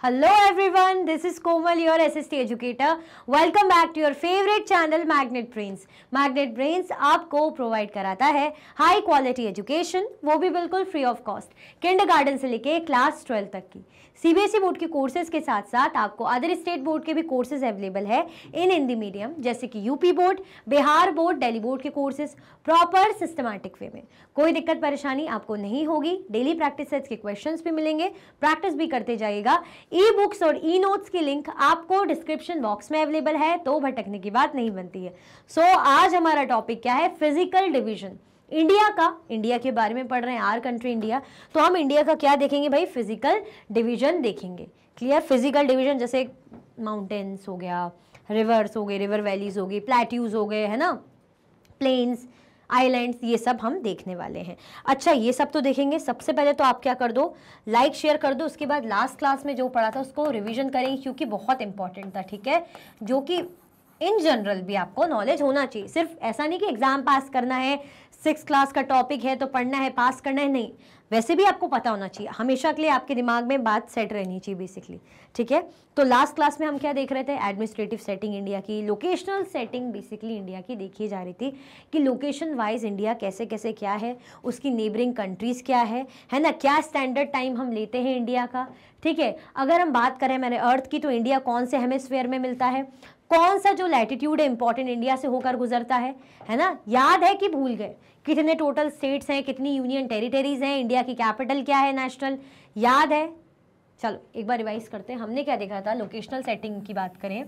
Hello everyone, this is Komal, your SST educator. Welcome back to your favorite channel Magnet Brains. Magnet Brains आपको provide कराता है high quality education, वो भी बिल्कुल free of cost, kindergarten से लेके class 12 तक की। सीबीएसई बोर्ड के कोर्सेज के साथ साथ आपको अदर स्टेट बोर्ड के भी कोर्सेज अवेलेबल है इन हिंदी मीडियम, जैसे कि UP board, Bihar board, Delhi board के कोर्सेज प्रॉपर सिस्टमैटिक वे में। कोई दिक्कत परेशानी आपको नहीं होगी। डेली प्रैक्टिस सेट्स के क्वेश्चंस भी मिलेंगे, प्रैक्टिस भी करते जाइएगा। ई बुक्स और ई नोट्स की लिंक आपको डिस्क्रिप्शन बॉक्स में अवेलेबल है, तो भटकने की बात नहीं बनती है। आज हमारा टॉपिक क्या है? Physical division. इंडिया के बारे में पढ़ रहे हैं, आर कंट्री इंडिया, तो हम इंडिया का क्या देखेंगे भाई? फिजिकल डिवीजन देखेंगे। क्लियर? फिजिकल डिवीजन जैसे माउंटेन्स हो गया, रिवर्स हो गए, रिवर वैलीज हो गई, प्लेट्यूज हो गए, है ना, प्लेन्स, आइलैंड्स, ये सब हम देखने वाले हैं। अच्छा, ये सब तो देखेंगे। सबसे पहले तो आप क्या कर दो, लाइक शेयर कर दो। उसके बाद लास्ट क्लास में जो पढ़ा था उसको रिवीजन करेंगे, क्योंकि बहुत इंपॉर्टेंट था, ठीक है, जो कि इन जनरल भी आपको नॉलेज होना चाहिए। सिर्फ ऐसा नहीं कि एग्जाम पास करना है, 6th क्लास का टॉपिक है तो पढ़ना है, पास करना है, नहीं, वैसे भी आपको पता होना चाहिए। हमेशा के लिए आपके दिमाग में बात सेट रहनी चाहिए बेसिकली, ठीक है। तो लास्ट क्लास में हम क्या देख रहे थे? एडमिनिस्ट्रेटिव सेटिंग इंडिया की, लोकेशनल सेटिंग बेसिकली इंडिया की देखी जा रही थी कि लोकेशन वाइज इंडिया कैसे कैसे क्या है, उसकी नेबरिंग कंट्रीज़ क्या है ना, क्या स्टैंडर्ड टाइम हम लेते हैं इंडिया का, ठीक है। अगर हम बात करें मैंने अर्थ की, तो इंडिया कौन से हेमिस्फीयर में मिलता है, कौन सा जो लैटिट्यूड है इंपॉर्टेंट इंडिया से होकर गुजरता है ना, याद है कि भूल गए? कितने टोटल स्टेट्स हैं, कितनी यूनियन टेरिटरीज हैं, इंडिया की कैपिटल क्या है नेशनल, याद है? चलो एक बार रिवाइज करते हैं। हमने क्या देखा था? लोकेशनल सेटिंग की बात करें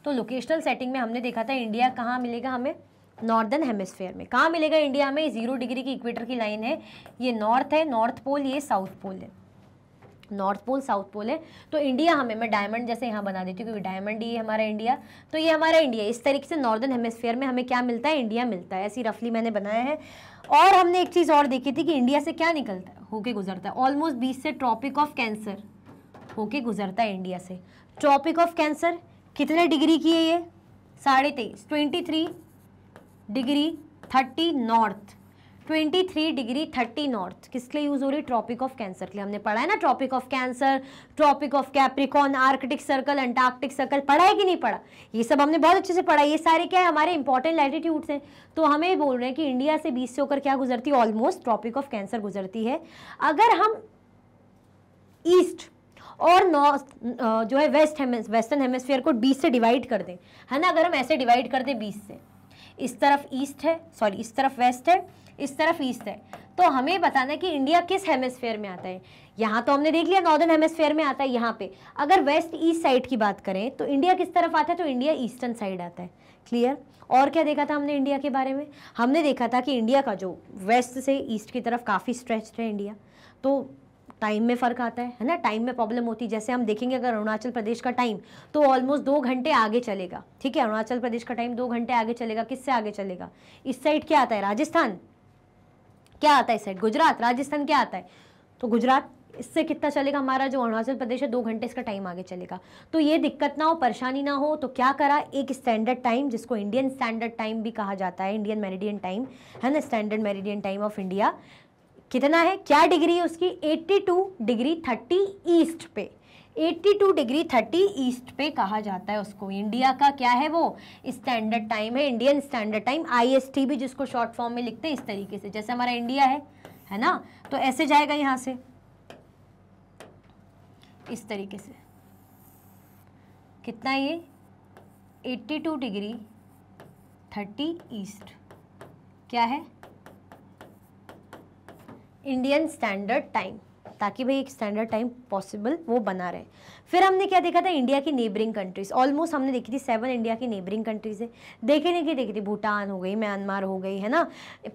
तो लोकेशनल सेटिंग में हमने देखा था इंडिया कहाँ मिलेगा हमें? नॉर्दर्न हेमिस्फीयर में। कहाँ मिलेगा इंडिया में? 0 डिग्री की इक्वेटर की लाइन है, ये नॉर्थ है, नॉर्थ पोल, ये साउथ पोल है, नॉर्थ पोल साउथ पोल है। तो इंडिया हमें, मैं डायमंड जैसे यहाँ बना देती हूँ क्योंकि डायमंड ये हमारा इंडिया, तो ये हमारा इंडिया। इस तरीके से नॉर्दर्न हेमिस्फीयर में हमें क्या मिलता है? इंडिया मिलता है। ऐसी रफली मैंने बनाया है। और हमने एक चीज़ और देखी थी कि इंडिया से क्या निकलता है, होके गुजरता है, ऑलमोस्ट 20 से ट्रॉपिक ऑफ कैंसर होके गुजरता है इंडिया से। ट्रॉपिक ऑफ कैंसर कितने डिग्री की है ये? 23.5, 23 डिग्री 30 नॉर्थ, 23 डिग्री 30 नॉर्थ किसके लिए यूज हो रही है? ट्रॉपिक ऑफ कैंसर के लिए। हमने पढ़ा है ना, tropic of cancer, tropic of capricorn, arctic circle, antarctic circle, पढ़ा है कि नहीं पढ़ा? ये सब हमने बहुत अच्छे से पढ़ा। ये सारे क्या है? हमारे इंपॉर्टेंट लैटिट्यूड्स हैं। तो हमें बोल रहे हैं कि इंडिया से 20 से होकर क्या गुजरती है? ऑलमोस्ट ट्रॉपिक ऑफ कैंसर गुजरती है। अगर हम ईस्ट और नॉर्थ जो है वेस्टर्न हेमिस्फीयर को 20 से डिवाइड कर दें, है ना, अगर हम ऐसे डिवाइड कर दें 20 से, इस तरफ ईस्ट है, सॉरी इस तरफ वेस्ट है, इस तरफ ईस्ट है, तो हमें बताना है कि इंडिया किस हेमिस्फीयर में आता है। यहाँ तो हमने देख लिया नॉर्दर्न हेमिस्फीयर में आता है। यहाँ पे अगर वेस्ट ईस्ट साइड की बात करें तो इंडिया किस तरफ आता है? तो इंडिया ईस्टर्न साइड आता है। क्लियर? और क्या देखा था हमने इंडिया के बारे में? हमने देखा था कि इंडिया का जो वेस्ट से ईस्ट की तरफ काफ़ी स्ट्रेच्ड है इंडिया, तो टाइम में फ़र्क आता है ना, टाइम में प्रॉब्लम होती है। जैसे हम देखेंगे अगर अरुणाचल प्रदेश का टाइम तो ऑलमोस्ट 2 घंटे आगे चलेगा, ठीक है, अरुणाचल प्रदेश का टाइम 2 घंटे आगे चलेगा। किससे आगे चलेगा? इस साइड क्या आता है? राजस्थान। क्या आता है इस साइड? गुजरात। राजस्थान क्या आता है? तो गुजरात। इससे कितना चलेगा हमारा जो अरुणाचल प्रदेश है? 2 घंटे इसका टाइम आगे चलेगा। तो ये दिक्कत ना हो, परेशानी ना हो, तो क्या करा? एक स्टैंडर्ड टाइम, जिसको इंडियन स्टैंडर्ड टाइम भी कहा जाता है, इंडियन मेरिडियन टाइम, है ना, standard meridian time of India कितना है? क्या डिग्री है उसकी? 82 डिग्री 30 ईस्ट पे, 82 डिग्री 30 ईस्ट पे कहा जाता है उसको। इंडिया का क्या है? वो स्टैंडर्ड टाइम है, इंडियन स्टैंडर्ड टाइम, IST भी जिसको शॉर्ट फॉर्म में लिखते हैं इस तरीके से, जैसे हमारा इंडिया है ना, तो ऐसे जाएगा यहाँ से इस तरीके से। कितना ये? 82 डिग्री 30 ईस्ट क्या है? इंडियन स्टैंडर्ड टाइम, ताकि भाई एक स्टैंडर्ड टाइम पॉसिबल वो बना रहे। फिर हमने क्या देखा था? इंडिया की नेबरिंग कंट्रीज। ऑलमोस्ट हमने देखी थी 7 इंडिया की नेबरिंग कंट्रीज है। देखी थी भूटान हो गई, म्यांमार हो गई, है ना,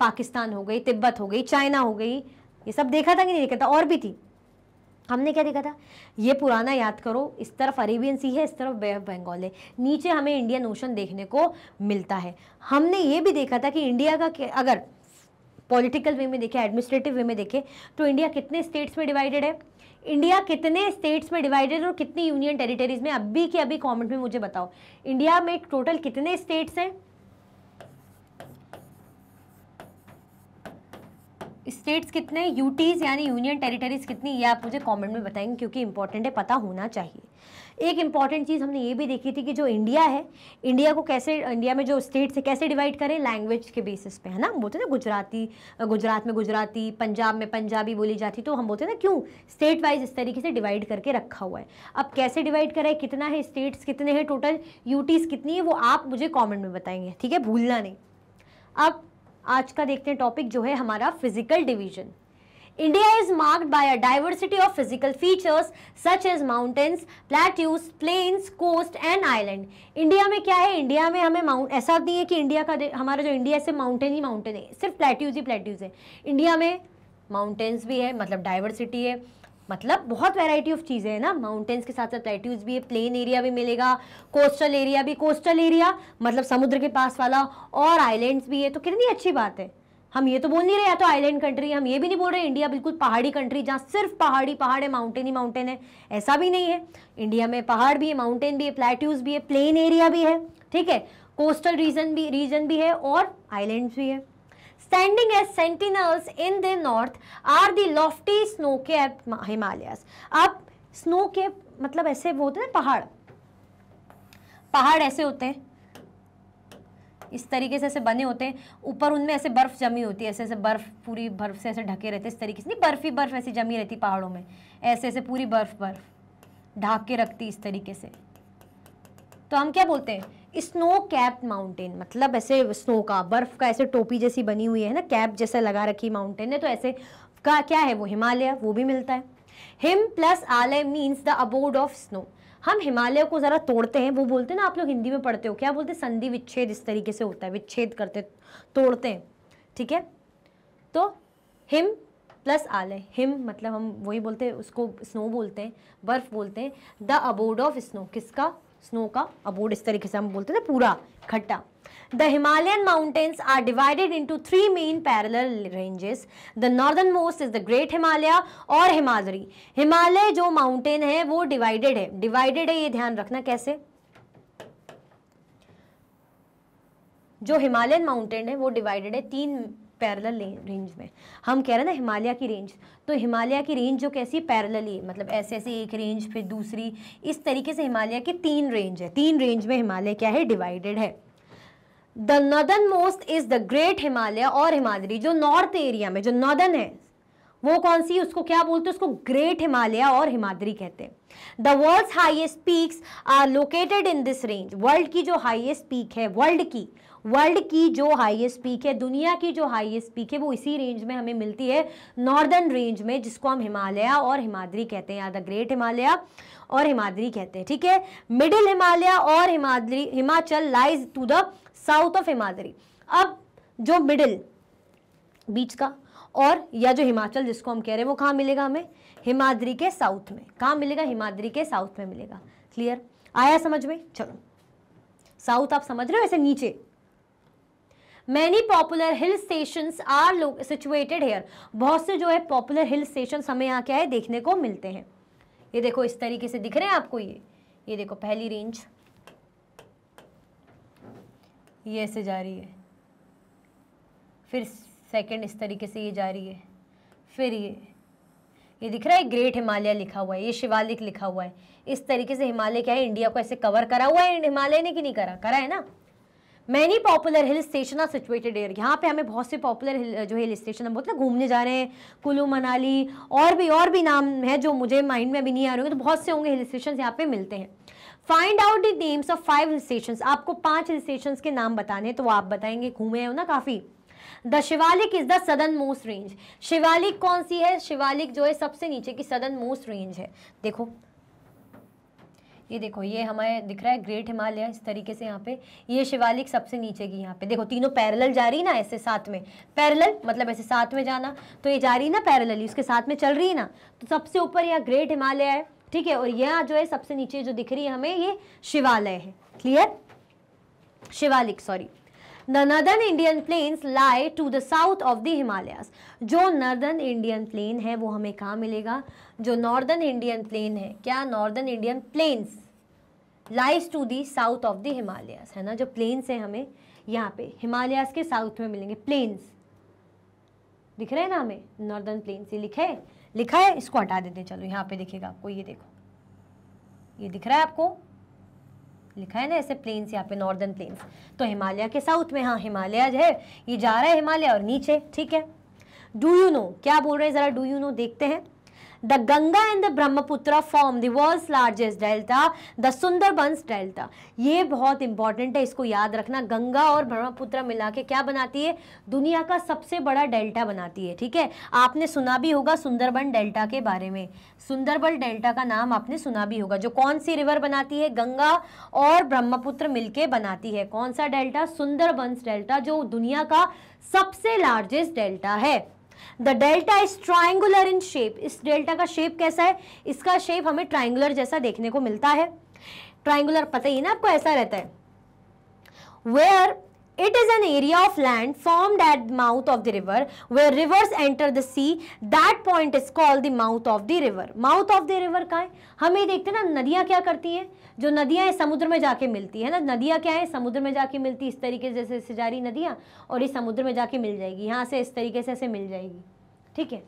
पाकिस्तान हो गई, तिब्बत हो गई, चाइना हो गई, ये सब देखा था कि नहीं देखा था? और भी थी। हमने क्या देखा था? ये पुराना याद करो, इस तरफ अरेबियन सी है, इस तरफ बे ऑफ बंगाल है, नीचे हमें इंडियन ओशन देखने को मिलता है। हमने ये भी देखा था कि इंडिया का अगर पॉलिटिकल वे में देखे, एडमिनिस्ट्रेटिव वे में देखे, तो इंडिया कितने स्टेट्स में डिवाइडेड है? इंडिया कितने स्टेट्स में डिवाइडेड है और कितनी यूनियन टेरिटरीज में? अभी के अभी कमेंट में मुझे बताओ, इंडिया में टोटल कितने स्टेट्स हैं? स्टेट्स कितने, यूटीज यानी यूनियन टेरिटरीज कितनी, ये आप मुझे कमेंट में बताएंगे क्योंकि इंपॉर्टेंट है, पता होना चाहिए। एक इंपॉर्टेंट चीज़ हमने ये भी देखी थी कि जो इंडिया है, इंडिया को कैसे, इंडिया में जो स्टेट्स है कैसे डिवाइड करें, लैंग्वेज के बेसिस पे, है ना। बोलते हैं ना गुजराती, गुजरात में गुजराती, पंजाब में पंजाबी बोली जाती, तो हम बोलते हैं ना क्यों स्टेट वाइज इस तरीके से डिवाइड करके रखा हुआ है। अब कैसे डिवाइड करें, कितना है, स्टेट्स कितने हैं टोटल, यूटीज कितनी है, वो आप मुझे कॉमेंट में बताएंगे, ठीक है, भूलना नहीं। अब आज का देखते हैं टॉपिक जो है हमारा physical division. India is marked by a diversity of physical features such as mountains, plateaus, plains, coast and island. India में क्या है, इंडिया में हमें ऐसा नहीं है कि इंडिया का हमारा जो इंडिया है सिर्फ माउंटेन ही माउंटेन है, सिर्फ प्लेट्यूज ही प्लेट्यूज है। इंडिया में माउंटेन्स भी है, मतलब डाइवर्सिटी है, मतलब बहुत वैरायटी ऑफ चीज़ें हैं ना। माउंटेन्स के साथ साथ प्लेट्यूज भी है, प्लेन एरिया भी मिलेगा, कोस्टल एरिया भी, कोस्टल एरिया मतलब समुद्र के पास वाला, और आइलैंड्स भी है। तो कितनी अच्छी बात है, हम ये तो बोल नहीं रहे या तो आइलैंड कंट्री, हम ये भी नहीं बोल रहे इंडिया बिल्कुल पहाड़ी कंट्री जहाँ सिर्फ पहाड़ी पहाड़ है, माउंटेन ही माउंटेन है, ऐसा भी नहीं है। इंडिया में पहाड़ भी है, माउंटेन भी है, प्लेट्यूज भी है, प्लेन एरिया भी है, ठीक है, कोस्टल रीजन भी है और आइलैंड्स भी है। Standing as sentinels in the north are the lofty snow-capped Himalayas. अब स्नो कैप मतलब ऐसे होते हैं पहाड़, पहाड़ ऐसे होते हैं, इस तरीके से ऐसे बने होते हैं, ऊपर उनमें ऐसे बर्फ जमी होती है, ऐसे ऐसे बर्फ, पूरी बर्फ से ऐसे ढके रहते हैं, इस तरीके से नहीं, बर्फ ही बर्फ ऐसी जमी रहती पहाड़ों में, ऐसे ऐसे पूरी बर्फ ढाक के रखती इस तरीके से। तो हम क्या बोलते हैं, स्नो कैप माउंटेन, मतलब ऐसे स्नो का, बर्फ का ऐसे टोपी जैसी बनी हुई है ना, कैप जैसे लगा रखी माउंटेन है, तो ऐसे का क्या है वो हिमालय, वो भी मिलता है। हिम प्लस आलय means the abode of snow. हम हिमालय को जरा तोड़ते हैं, वो बोलते हैं ना, आप लोग हिंदी में पढ़ते हो, क्या बोलते हैं, संधि विच्छेद, इस तरीके से होता है, विच्छेद करते, तोड़ते हैं, ठीक है। तो हिम प्लस आलय, हिम मतलब हम वही बोलते हैं, उसको स्नो बोलते हैं, बर्फ बोलते हैं। द अबोर्ड ऑफ स्नो, किसका, स्नो का अबोर्ड, इस तरीके से हम बोलते हैं ना, पूरा खट्टा। The Himalayan mountains are divided into three main parallel ranges. The northernmost is the Great Himalaya और हिमाद्री। हिमालय जो माउंटेन है वो डिवाइडेड है, डिवाइडेड है, ये ध्यान रखना कैसे, जो हिमालयन माउंटेन है वो डिवाइडेड है तीन पैरेलल रेंज में। हम कह रहे हैं ना हिमालय की रेंज, तो हिमालय की रेंज जो कैसी है, पैरेलली, मतलब ऐसे ऐसे एक रेंज फिर दूसरी, इस तरीके से हिमालय की तीन रेंज है, तीन रेंज में हिमालय क्या है, डिवाइडेड है। The northern most is the great Himalaya और हिमाद्री। जो नॉर्थ एरिया में जो नॉर्दर्न है वो कौन सी, उसको क्या बोलते हैं, उसको ग्रेट हिमालय और हिमाद्री कहते हैं। The world's highest peaks are located in this range. World की जो हाईएस्ट पीक है, वर्ल्ड की जो हाईएस्ट पीक है, दुनिया की जो हाईएस्ट पीक है, वो इसी रेंज में हमें मिलती है, नॉर्दर्न रेंज में, जिसको हम हिमालय और हिमाद्री कहते हैं, या द ग्रेट हिमालय और हिमाद्री कहते हैं, ठीक है। मिडिल हिमालय और Himachal lies to the south of Himadri. अब जो मिडिल, बीच का, और या जो हिमाचल जिसको हम कह रहे हैं, वो कहाँ मिलेगा हमें, हिमाद्री के साउथ में। कहाँ मिलेगा, हिमाद्री के साउथ में मिलेगा। क्लियर, आया समझ में, चलो साउथ आप समझ रहे हो, ऐसे नीचे। Many popular hill stations are situated here. बहुत से जो है पॉपुलर हिल स्टेशन हमें यहाँ क्या है देखने को मिलते हैं। ये देखो इस तरीके से दिख रहे हैं आपको, ये देखो पहली रेंज ये ऐसे जा रही है, फिर सेकंड इस तरीके से ये जा रही है, फिर ये दिख रहा है ग्रेट हिमालय लिखा हुआ है, ये शिवालिक लिखा हुआ है। इस तरीके से हिमालय क्या है, इंडिया को ऐसे कवर करा हुआ है हिमालय ने, कि नहीं करा है ना। Many popular hill station are situated here. यहाँ पे हमें बहुत से पॉपुलर जो हिल स्टेशन हम बोलते हैं घूमने जा रहे हैं, कुल्लू मनाली, और भी नाम है जो मुझे माइंड में अभी नहीं आ रहे होंगे, तो बहुत से होंगे हिल स्टेशन यहाँ पे मिलते हैं। Find out the names of 5 hill station. आपको 5 हिल स्टेशन के नाम बताने हैं, तो आप बताएंगे, घूमे हो ना काफी। The Shivalik is the southern most range. Shivalik कौन सी है, शिवालिक जो है सबसे नीचे की सदर्न मोस्ट रेंज है। देखो ये देखो, ये हमें दिख रहा है ग्रेट हिमालय इस तरीके से, यहाँ पे ये शिवालिक सबसे नीचे की, यहाँ पे देखो तीनों पैरेलल जा रही ना, ऐसे साथ में, पैरेलल मतलब ऐसे साथ में जाना, तो ये जा रही ना पैरेलली, उसके साथ में चल रही है ना, तो सबसे ऊपर यहाँ ग्रेट हिमालय है, ठीक है, और यहाँ जो है सबसे नीचे जो दिख रही है हमें, ये शिवालय है। Clear, Shivalik, sorry. The northern Indian plains lie to the south of the Himalayas. जो नॉर्दर्न इंडियन प्लेन है वो हमें कहाँ मिलेगा, जो नॉर्दर्न इंडियन प्लेन है, क्या northern Indian plains lies to the south of the Himalayas, है ना। जो प्लेन्स है हमें यहाँ पे हिमालयाज के साउथ में मिलेंगे, प्लेन्स दिख रहे हैं ना हमें, नॉर्दर्न प्लेन्स, ये लिखा है, इसको हटा देते हैं। चलो यहाँ पे दिखेगा आपको, ये देखो, ये दिख रहा है आपको, लिखा है ना ऐसे प्लेन्स यहाँ पे, नॉर्दर्न प्लेन्स। तो हिमालय के साउथ में, हाँ हिमालय जो है ये जा रहा है हिमालय और नीचे, ठीक है। डू यू नो, क्या बोल रहे हैं जरा, डू यू नो देखते हैं। The Ganga and the Brahmaputra form the world's largest delta, the Sundarbans delta. ये बहुत इंपॉर्टेंट है, इसको याद रखना। गंगा और ब्रह्मपुत्र मिला के क्या बनाती है, दुनिया का सबसे बड़ा डेल्टा बनाती है, ठीक है। आपने सुना भी होगा सुंदरबन डेल्टा के बारे में, सुंदरबन डेल्टा का नाम आपने सुना भी होगा। जो कौन सी रिवर बनाती है, गंगा और ब्रह्मपुत्र मिलके बनाती है। कौन सा डेल्टा, सुंदरबंस डेल्टा, जो दुनिया का सबसे लार्जेस्ट डेल्टा है। The delta is triangular in shape. इस डेल्टा का शेप कैसा है, इसका शेप हमें ट्राइंगुलर जैसा देखने को मिलता है। ट्राइंगुलर पता ही ना आपको, ऐसा रहता है। Where it is an area of land formed at the mouth of the river where rivers enter the sea, that point is called the mouth of the river। mouth of the river का है, हमें देखते हैं ना नदियां क्या करती हैं, जो नदियां समुद्र में जाके मिलती है ना, नदियां क्या है, समुद्र में जाके मिलती, इस तरीके से जैसे जा रही नदियां, और इस समुद्र में जाके मिल जाएगी, यहाँ से इस तरीके से ऐसे मिल जाएगी, ठीक है।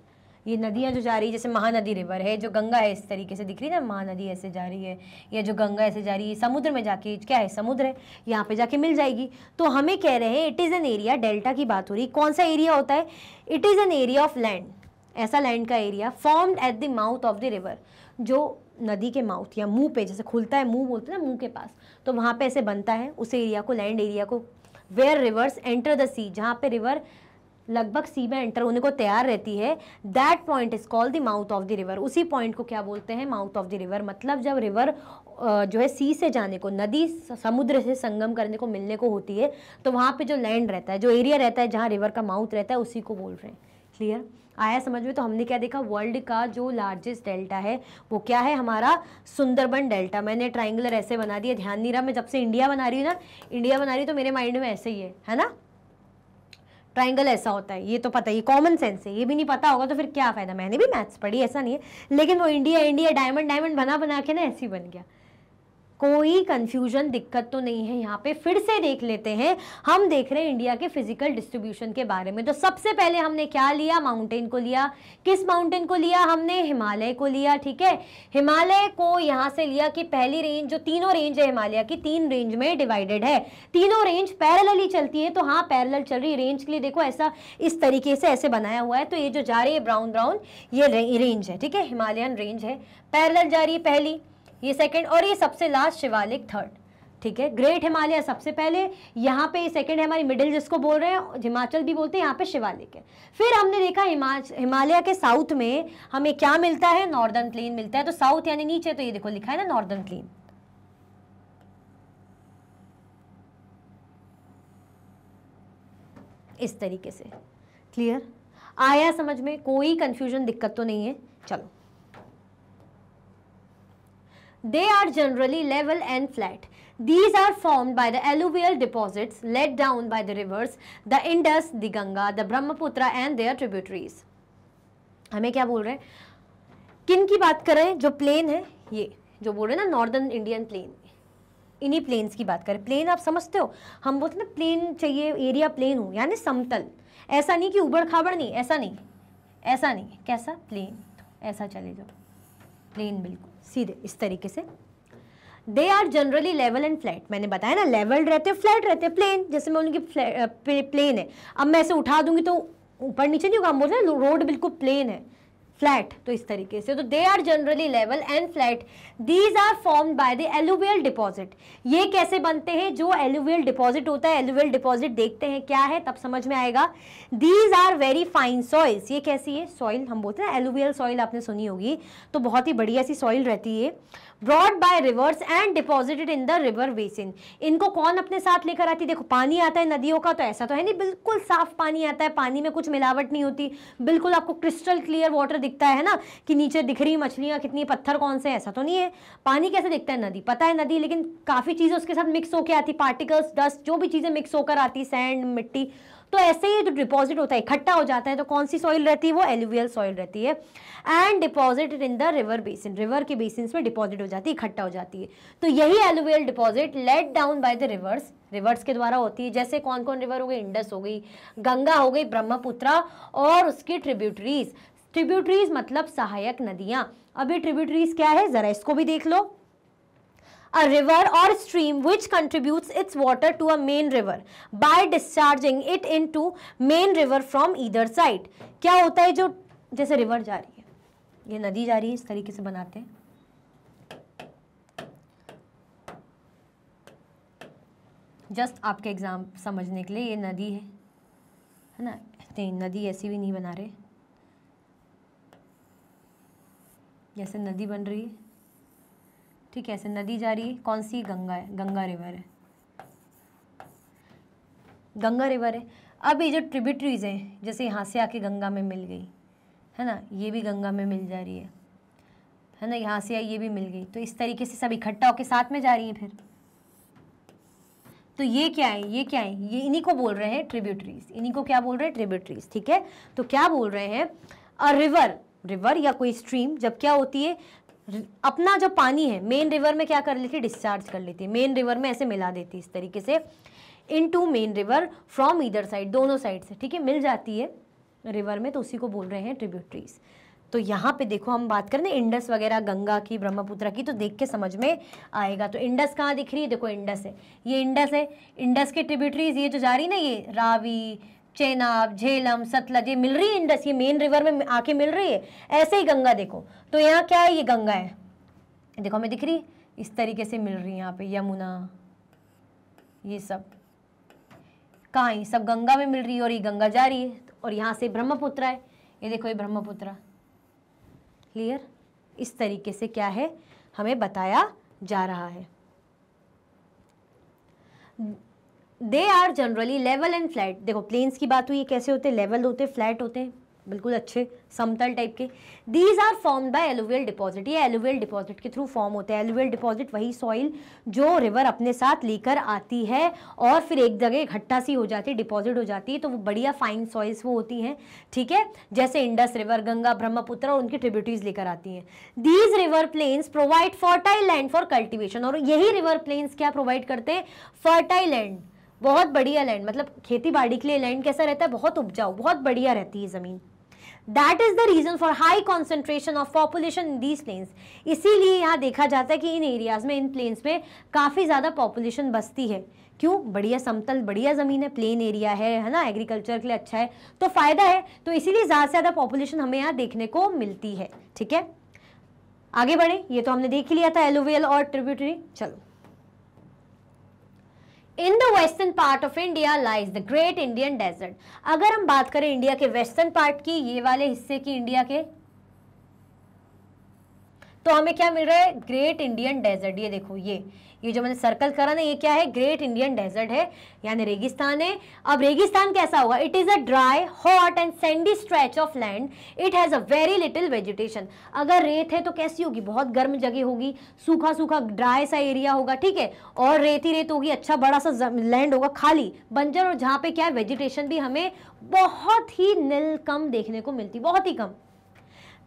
ये नदियाँ जो जा रही है, जैसे महानदी रिवर है, जो गंगा है इस तरीके से दिख रही है ना, महानदी ऐसे जा रही है, या जो गंगा ऐसे जा रही है, समुद्र में जाके, क्या है समुद्र है, यहाँ पे जाके मिल जाएगी। तो हमें कह रहे हैं it is an area, delta की बात हो रही, कौन सा एरिया होता है, it is an area of land, ऐसा लैंड का area formed at the mouth of the river, जो नदी के माउथ या मुंह पे, जैसे खुलता है मुंह बोलते हैं ना, मुंह के पास, तो वहाँ पे ऐसे बनता है, उस एरिया को, लैंड एरिया को। वेयर रिवर्स एंटर द सी, जहाँ पे रिवर लगभग सी में एंटर होने को तैयार रहती है, that point is called the mouth of the river. उसी पॉइंट को क्या बोलते हैं, माउथ ऑफ द रिवर। मतलब जब रिवर जो है सी से जाने को, नदी समुद्र से संगम करने को, मिलने को होती है, तो वहाँ पे जो लैंड रहता है, जो एरिया रहता है जहाँ रिवर का माउथ रहता है, उसी को बोल रहे हैं। क्लियर आया समझ में। तो हमने क्या देखा, वर्ल्ड का जो लार्जेस्ट डेल्टा है वो क्या है, हमारा सुंदरबन डेल्टा। मैंने ट्राइंगुलर ऐसे बना दिया, ध्यान नहीं रहा, मैं जब से इंडिया बना रही हूँ ना, इंडिया बना रही हूँ तो मेरे माइंड में ऐसे ही है ना, ट्राइंगल ऐसा होता है, ये तो पता है, ये कॉमन सेंस है। ये भी नहीं पता होगा तो फिर क्या फ़ायदा, मैंने भी मैथ्स पढ़ी, ऐसा नहीं है, लेकिन वो इंडिया डायमंड बना के ना ऐसे ही बन गया। कोई कंफ्यूजन दिक्कत तो नहीं है यहाँ पे। फिर से देख लेते हैं, हम देख रहे हैं इंडिया के फिजिकल डिस्ट्रीब्यूशन के बारे में। तो सबसे पहले हमने क्या लिया, माउंटेन को लिया। किस माउंटेन को लिया हमने, हिमालय को लिया, ठीक है। हिमालय को यहाँ से लिया कि पहली रेंज, जो तीनों रेंज है हिमालय की, 3 रेंज में डिवाइडेड है, तीनों रेंज पैरेलली चलती है। तो हाँ पैरेलल चल रही रेंज के लिए देखो ऐसा इस तरीके से ऐसे बनाया हुआ है। तो ये जो जा रही है ब्राउन ब्राउन, ये रेंज है, ठीक है, हिमालयन रेंज है, पैरेलल जा रही है पहली, ये सेकंड, और ये सबसे लास्ट शिवालिक थर्ड, ठीक है। ग्रेट हिमालय सबसे पहले, यहाँ पे सेकंड है हमारी मिडिल, जिसको बोल रहे हैं हिमाचल भी बोलते हैं, यहाँ पे शिवालिक है। फिर हमने देखा हिमालय के साउथ में हमें क्या मिलता है, नॉर्दर्न प्लेन मिलता है। तो साउथ यानी नीचे, तो ये देखो लिखा है ना नॉर्दर्न प्लेन, इस तरीके से। क्लियर आया समझ में, कोई कंफ्यूजन दिक्कत तो नहीं है। चलो, they are generally level and flat. These are formed by the alluvial deposits let down by the rivers, the Indus, the Ganga, the Brahmaputra and their tributaries. हमें क्या बोल रहे हैं, किन की बात कर रहे हैं, जो प्लेन है, ये जो बोल रहे हैं ना नॉर्दर्न इंडियन प्लेन, इन्हीं प्लेन्स की बात करें। प्लेन आप समझते हो, हम बोलते हैं ना प्लेन चाहिए, एरिया प्लेन हो यानी समतल, ऐसा नहीं कि उबड़ खाबड़ नहीं, ऐसा नहीं, ऐसा नहीं, कैसा प्लेन, ऐसा चले जाओ, प्लेन बिल्कुल सीधे इस तरीके से। They are generally level and flat, मैंने बताया ना लेवल रहते हैं, फ्लैट रहते हैं, प्लेन। जैसे मैं उनकी प्लेन है, अब मैं ऐसे उठा दूंगी तो ऊपर नीचे नहीं होगा, हम बोलते हैं रोड बिल्कुल प्लेन है, फ्लैट, तो इस तरीके से। तो they are generally level and flat, these are formed by the alluvial deposit. ये कैसे बनते हैं, जो एलुवियल डिपॉजिट होता है, एलुवियल डिपॉजिट देखते हैं क्या है तब समझ में आएगा। These are very fine soils, ये कैसी है सॉइल, हम बोलते हैं एलुवियल सॉइल, आपने सुनी होगी, तो बहुत ही बढ़िया सी सॉइल रहती है। Brought by reverse and deposited in the river basin. इनको कौन अपने साथ लेकर आती है, देखो पानी आता है नदियों का, तो ऐसा तो है नहीं, बिल्कुल साफ पानी आता है, पानी में कुछ मिलावट नहीं होती, बिल्कुल आपको क्रिस्टल क्लियर वाटर दिखता है ना, कि नीचे दिख रही मछलियां कितनी, पत्थर कौन से, ऐसा तो नहीं है। पानी कैसे दिखता है, नदी, पता है नदी, लेकिन काफी चीजें उसके साथ मिक्स होकर आती, पार्टिकल्स, डस्ट, जो भी चीजें मिक्स होकर आती, सैंड, मिट्टी, तो ऐसे ही जो डिपॉजिट होता है इकट्ठा हो जाता है, तो कौन सी सॉइल रहती है, वो एलुवियल सॉइल रहती है। And deposited in the river basin, river के बेसिन में डिपॉजिट हो जाती है, इकट्ठा हो जाती है। तो यही alluvial deposit laid down by the rivers, rivers के द्वारा होती है। जैसे कौन कौन रिवर हो गई, इंडस हो गई, गंगा हो गई, ब्रह्मपुत्रा और उसकी ट्रिब्यूटरीज। ट्रिब्यूटरीज मतलब सहायक नदियां। अभी ट्रिब्यूटरीज क्या है, जरा इसको भी देख लो। A river or stream which contributes its water to a main river by discharging it into main river from either side। क्या होता है, जो जैसे रिवर जा रही है, ये नदी जा रही है, इस तरीके से बनाते हैं। जस्ट आपके एग्जाम समझने के लिए, ये नदी है ना, नहीं नदी ऐसी भी नहीं बना रहे, जैसे नदी बन रही है, ठीक है, ऐसे नदी जा रही है, कौन सी, गंगा है, गंगा रिवर है, गंगा रिवर है। अब ये जो ट्रिब्यूटरीज हैं, जैसे यहाँ से आके गंगा में मिल गई है ना, ये भी गंगा में मिल जा रही है ना, यहाँ से आई ये भी मिल गई, तो इस तरीके से सब इकट्ठा होके साथ में जा रही हैं। फिर तो ये क्या है, ये क्या है, ये इन्हीं को बोल रहे हैं ट्रिब्यूटरीज, इन्हीं को क्या बोल रहे हैं, ट्रिब्यूटरीज। ठीक है, तो क्या बोल रहे हैं, अ रिवर, रिवर या कोई स्ट्रीम जब क्या होती है, अपना जो पानी है मेन रिवर में क्या कर लेती है, डिस्चार्ज कर लेती है, मेन रिवर में ऐसे मिला देती है इस तरीके से, into main river from either side, दोनों साइड से, ठीक है, मिल जाती है रिवर में, तो उसी को बोल रहे हैं ट्रिब्यूटरीज। तो यहाँ पे देखो हम बात करें ना इंडस वगैरह, गंगा की, ब्रह्मपुत्र की, तो देख के समझ में आएगा। तो इंडस कहाँ दिख रही है, देखो इंडस है, ये इंडस है, इंडस के ट्रिब्यूटरीज ये जो जा रही ना, ये रावी, चेनाब, झेलम, सतलज, ये मिल रही है इंडस, ये मेन रिवर में आके मिल रही है। ऐसे ही गंगा देखो, तो यहाँ क्या है, ये गंगा है, देखो हमें दिख रही है, इस तरीके से मिल रही है यहाँ पे, यमुना, ये सब कहाँ है, सब गंगा में मिल रही है, और ये गंगा जा रही है, और यहाँ से ब्रह्मपुत्र है, ये देखो ये ब्रह्मपुत्र। क्लियर, इस तरीके से क्या है हमें बताया जा रहा है। They are generally level and flat, देखो प्लेन्स की बात हुई, कैसे होते हैं, लेवल होते हैं, फ्लैट होते हैं, बिल्कुल अच्छे समतल टाइप के। These are formed by alluvial deposit, ये एलुवियल डिपॉजिट के थ्रू फॉर्म होते हैं। एलुवियल डिपॉजिट वही सॉइल जो रिवर अपने साथ लेकर आती है और फिर एक जगह इकट्ठा सी हो जाती है, डिपॉजिट हो जाती है, तो वो बढ़िया फाइन सॉइल्स वो होती हैं। ठीक है, जैसे इंडस रिवर, गंगा, ब्रह्मपुत्र और उनकी ट्रिब्यूटरीज लेकर आती हैं। These river plains provide fertile land for cultivation, और यही रिवर प्लेन्स क्या प्रोवाइड करते हैं, फर्टाइल लैंड, बहुत बढ़िया लैंड, मतलब खेती बाड़ी के लिए लैंड कैसा रहता है, बहुत उपजाऊ, बहुत बढ़िया रहती है जमीन। That is the reason for high concentration of population in these plains, इसीलिए यहाँ देखा जाता है कि इन एरियाज में, इन प्लेन्स में काफ़ी ज़्यादा पॉपुलेशन बसती है। क्यों, बढ़िया समतल, बढ़िया ज़मीन है, प्लेन एरिया है ना, एग्रीकल्चर के लिए अच्छा है, तो फ़ायदा है, तो इसीलिए ज़्यादा से ज़्यादा पॉपुलेशन हमें यहाँ देखने को मिलती है। ठीक है, आगे बढ़े, ये तो हमने देख ही लिया था एलुवियल और ट्रिब्यूटरी। चलो, in the western part of India lies the great Indian desert. अगर हम बात करें इंडिया के वेस्टर्न पार्ट की, ये वाले हिस्से की इंडिया के, तो हमें क्या मिल रहा है, ग्रेट इंडियन डेजर्ट। ये देखो, ये जो मैंने सर्कल करा ना, ये क्या है, ग्रेट इंडियन डेजर्ट है, यानी रेगिस्तान है। अब रेगिस्तान कैसा होगा, it is a dry, hot and Sandy stretch of land, it has a very little vegetation. अगर रेत है तो कैसी होगी, बहुत गर्म जगह होगी, सूखा सूखा ड्राई सा एरिया होगा, ठीक है, और रेत ही रेत होगी, अच्छा बड़ा सा लैंड होगा, खाली बंजर, और जहाँ पे क्या है, वेजिटेशन भी हमें बहुत ही नील कम देखने को मिलती, बहुत ही कम।